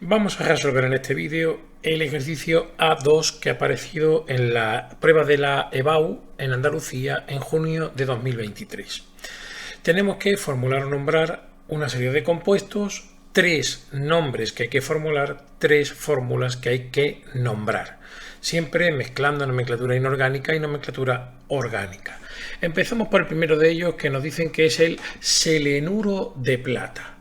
Vamos a resolver en este vídeo el ejercicio A2 que ha aparecido en la prueba de la EBAU en Andalucía en junio de 2023. Tenemos que formular o nombrar una serie de compuestos, tres nombres que hay que formular, tres fórmulas que hay que nombrar, siempre mezclando nomenclatura inorgánica y nomenclatura orgánica. Empezamos por el primero de ellos, que nos dicen que es el selenuro de plata.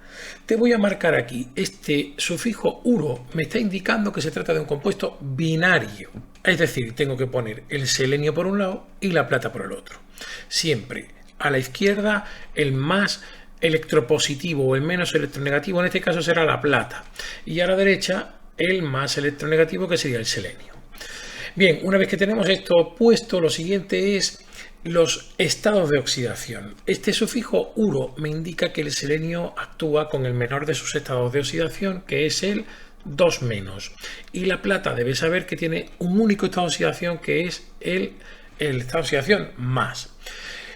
Te voy a marcar aquí, este sufijo uro me está indicando que se trata de un compuesto binario. Es decir, tengo que poner el selenio por un lado y la plata por el otro. Siempre a la izquierda el más electropositivo o el menos electronegativo, en este caso será la plata. Y a la derecha el más electronegativo, que sería el selenio. Bien, una vez que tenemos esto puesto, lo siguiente es los estados de oxidación. Este sufijo uro me indica que el selenio actúa con el menor de sus estados de oxidación, que es el 2-. Y la plata debe saber que tiene un único estado de oxidación, que es el estado de oxidación más.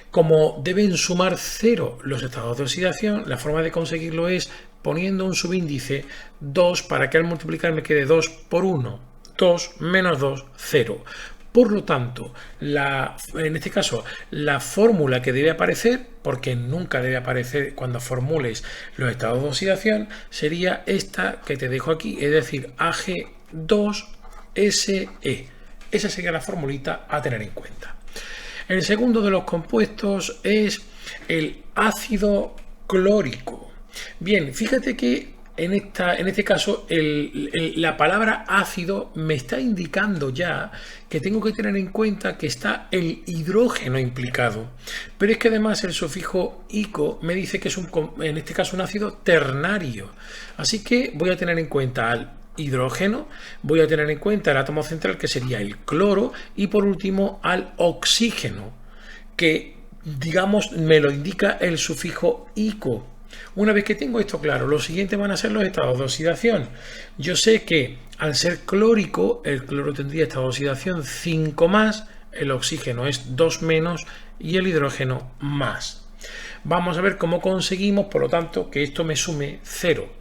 Como deben sumar 0 los estados de oxidación, la forma de conseguirlo es poniendo un subíndice 2 para que al multiplicar me quede 2 por 1. 2 menos 2, 0. Por lo tanto, en este caso, la fórmula que debe aparecer, porque nunca debe aparecer cuando formules los estados de oxidación, sería esta que te dejo aquí, es decir, Ag2SE. Esa sería la formulita a tener en cuenta. El segundo de los compuestos es el ácido clórico. Bien, fíjate que en este caso la palabra ácido me está indicando ya que tengo que tener en cuenta que está el hidrógeno implicado. Pero es que además el sufijo ico me dice que es en este caso un ácido ternario. Así que voy a tener en cuenta al hidrógeno, voy a tener en cuenta el átomo central, que sería el cloro, y por último al oxígeno, que digamos me lo indica el sufijo ico. Una vez que tengo esto claro, lo siguiente van a ser los estados de oxidación. Yo sé que al ser clórico, el cloro tendría estado de oxidación 5+, el oxígeno es 2- y el hidrógeno más. Vamos a ver cómo conseguimos, por lo tanto, que esto me sume 0.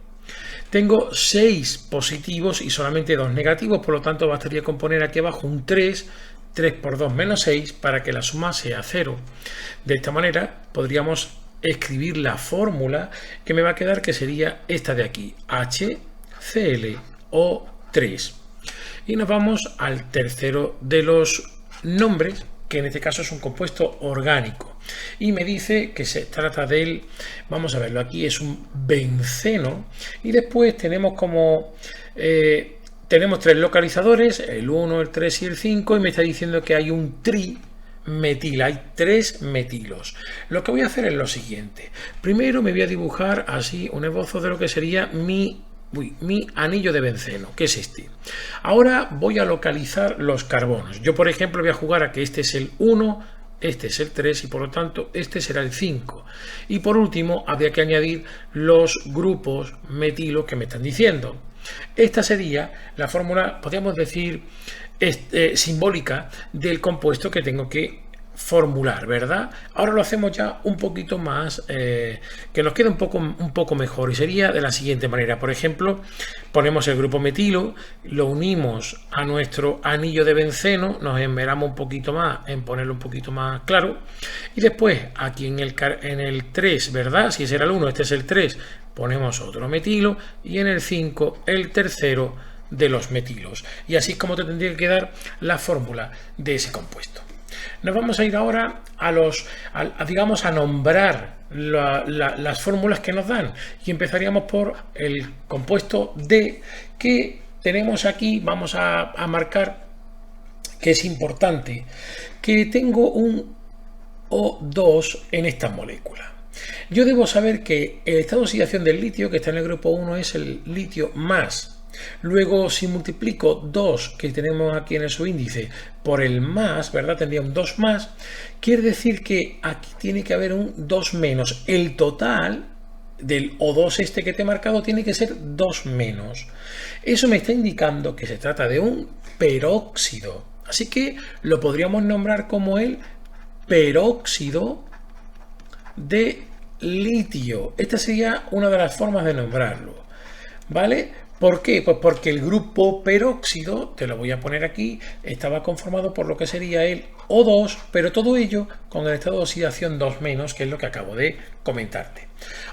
Tengo 6 positivos y solamente 2 negativos, por lo tanto bastaría con poner aquí abajo un 3 por 2 menos 6 para que la suma sea 0. De esta manera podríamos escribir la fórmula que me va a quedar, que sería esta de aquí, HClO3. Y nos vamos al tercero de los nombres, que en este caso es un compuesto orgánico. Y me dice que se trata del, vamos a verlo aquí, es un benceno. Y después tenemos tenemos 3 localizadores, el 1, el 3 y el 5, y me está diciendo que hay un trimetil, hay 3 metilos. Lo que voy a hacer es lo siguiente. Primero me voy a dibujar así un esbozo de lo que sería mi anillo de benceno, que es este. Ahora voy a localizar los carbonos. Yo, por ejemplo, voy a jugar a que este es el 1, este es el 3 y por lo tanto este será el 5. Y por último habría que añadir los grupos metilo que me están diciendo. Esta sería la fórmula, podríamos decir, simbólica del compuesto que tengo que formular, ¿verdad? Ahora lo hacemos ya un poquito más, que nos quede un poco mejor, y sería de la siguiente manera. Por ejemplo, ponemos el grupo metilo, lo unimos a nuestro anillo de benceno, nos esmeramos un poquito más en ponerlo un poquito más claro, y después aquí en el 3, ¿verdad? Si ese era el 1, este es el 3, ponemos otro metilo, y en el 5 el tercero de los metilos. Y así es como te tendría que quedar la fórmula de ese compuesto. Nos vamos a ir ahora digamos, a nombrar las fórmulas que nos dan, y empezaríamos por el compuesto D, que tenemos aquí. Vamos a marcar que es importante que tengo un O2 en esta molécula. Yo debo saber que el estado de oxidación del litio, que está en el grupo 1, es el litio más. Luego, si multiplico 2, que tenemos aquí en el subíndice, por el más, ¿verdad? Tendría un 2+. Quiere decir que aquí tiene que haber un 2-. El total del O2 este que te he marcado tiene que ser 2-. Eso me está indicando que se trata de un peróxido. Así que lo podríamos nombrar como el peróxido de litio. Esta sería una de las formas de nombrarlo, ¿vale? ¿Por qué? Pues porque el grupo peróxido, te lo voy a poner aquí, estaba conformado por lo que sería el O2, pero todo ello con el estado de oxidación 2-, que es lo que acabo de comentarte.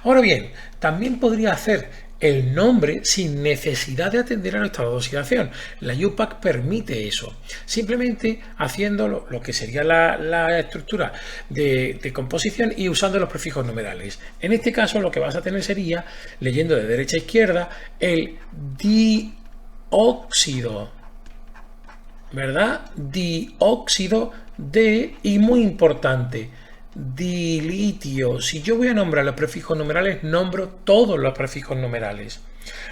Ahora bien, también podría hacer el nombre sin necesidad de atender al estado de oxidación. La UPAC permite eso, simplemente haciendo lo que sería la estructura de composición y usando los prefijos numerales. En este caso lo que vas a tener sería, leyendo de derecha a izquierda, el dióxido, ¿verdad? Dióxido de, y muy importante, dilitio. Si yo voy a nombrar los prefijos numerales, nombro todos los prefijos numerales.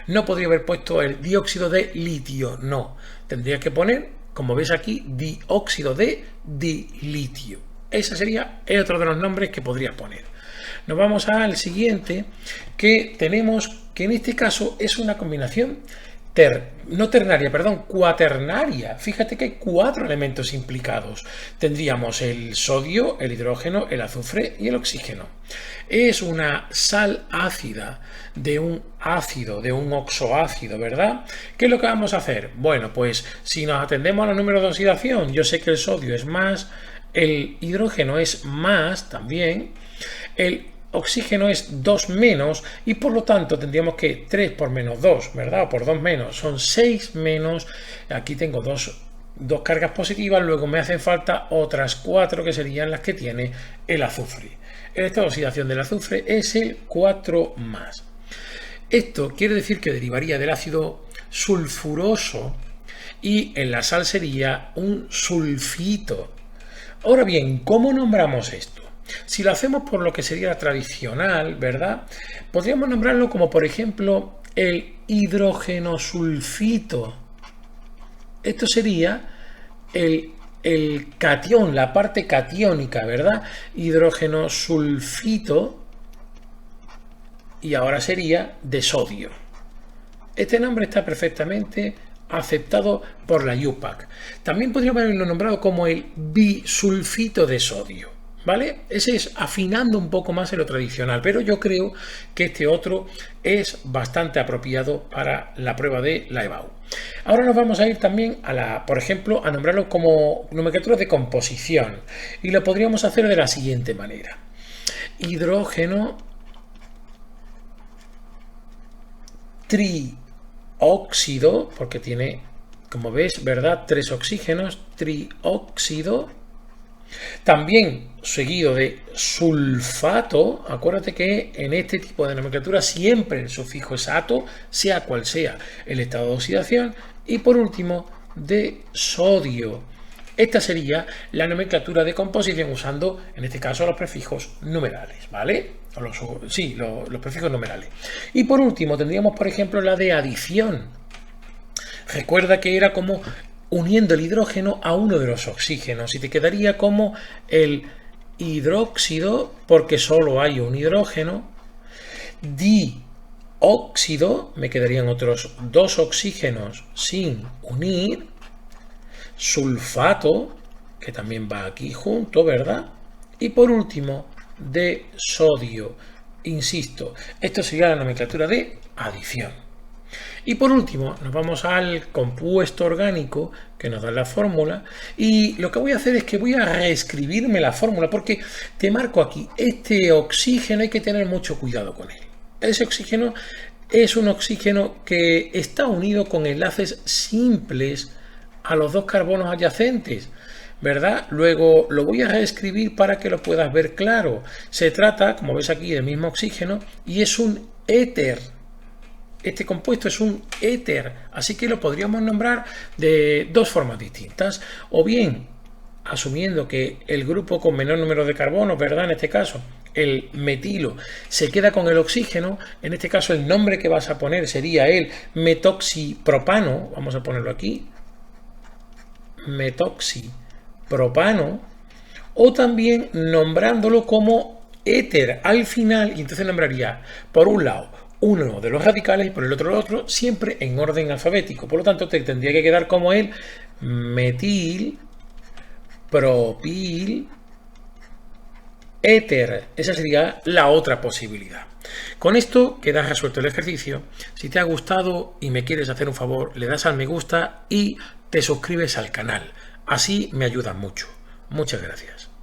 No podría haber puesto el dióxido de litio, no. Tendría que poner, como ves aquí, dióxido de dilitio. Ese sería el otro de los nombres que podría poner. Nos vamos al siguiente, que tenemos que en este caso es una combinación cuaternaria. Fíjate que hay 4 elementos implicados. Tendríamos el sodio, el hidrógeno, el azufre y el oxígeno. Es una sal ácida de un ácido, de un oxoácido, ¿verdad? ¿Qué es lo que vamos a hacer? Bueno, pues si nos atendemos a los números de oxidación, yo sé que el sodio es más, el hidrógeno es más también, el oxígeno es 2- y por lo tanto tendríamos que 3 por menos 2, ¿verdad? O por 2- son 6-. Aquí tengo dos cargas positivas, luego me hacen falta otras 4 que serían las que tiene el azufre. El estado de oxidación del azufre es el 4-. Esto quiere decir que derivaría del ácido sulfuroso y en la sal sería un sulfito. Ahora bien, ¿cómo nombramos esto? Si lo hacemos por lo que sería la tradicional, ¿verdad? Podríamos nombrarlo como, por ejemplo, el hidrógeno sulfito. Esto sería el catión, la parte catiónica, ¿verdad? Hidrógeno sulfito, y ahora sería de sodio. Este nombre está perfectamente aceptado por la UPAC. También podríamos haberlo nombrado como el bisulfito de sodio, ¿vale? Ese es afinando un poco más en lo tradicional, pero yo creo que este otro es bastante apropiado para la prueba de la EBAU. Ahora nos vamos a ir también por ejemplo, a nombrarlo como nomenclatura de composición, y lo podríamos hacer de la siguiente manera: hidrógeno trióxido, porque tiene, como ves, ¿verdad?, 3 oxígenos, trióxido. También seguido de sulfato. Acuérdate que en este tipo de nomenclatura siempre el sufijo es ato, sea cual sea el estado de oxidación. Y por último, de sodio. Esta sería la nomenclatura de composición usando, en este caso, los prefijos numerales, ¿vale? Los prefijos numerales. Y por último tendríamos, por ejemplo, la de adición. Recuerda que era como uniendo el hidrógeno a uno de los oxígenos, y te quedaría como el hidróxido, porque solo hay un hidrógeno, dióxido, me quedarían otros 2 oxígenos sin unir, sulfato, que también va aquí junto, ¿verdad? Y por último, de sodio. Insisto, esto sería la nomenclatura de adición. Y por último, nos vamos al compuesto orgánico que nos da la fórmula, y lo que voy a hacer es que voy a reescribirme la fórmula, porque te marco aquí, este oxígeno hay que tener mucho cuidado con él. Ese oxígeno es un oxígeno que está unido con enlaces simples a los 2 carbonos adyacentes, ¿verdad? Luego lo voy a reescribir para que lo puedas ver claro. Se trata, como ves aquí, del mismo oxígeno y es un éter. Este compuesto es un éter, así que lo podríamos nombrar de 2 formas distintas. O bien, asumiendo que el grupo con menor número de carbonos, ¿verdad?, en este caso, el metilo, se queda con el oxígeno. En este caso, el nombre que vas a poner sería el metoxipropano. Vamos a ponerlo aquí. Metoxipropano. O también nombrándolo como éter al final, y entonces nombraría, por un lado, uno de los radicales y por el otro, siempre en orden alfabético. Por lo tanto, te tendría que quedar como el metil propil éter. Esa sería la otra posibilidad. Con esto queda resuelto el ejercicio. Si te ha gustado y me quieres hacer un favor, le das al me gusta y te suscribes al canal. Así me ayudas mucho. Muchas gracias.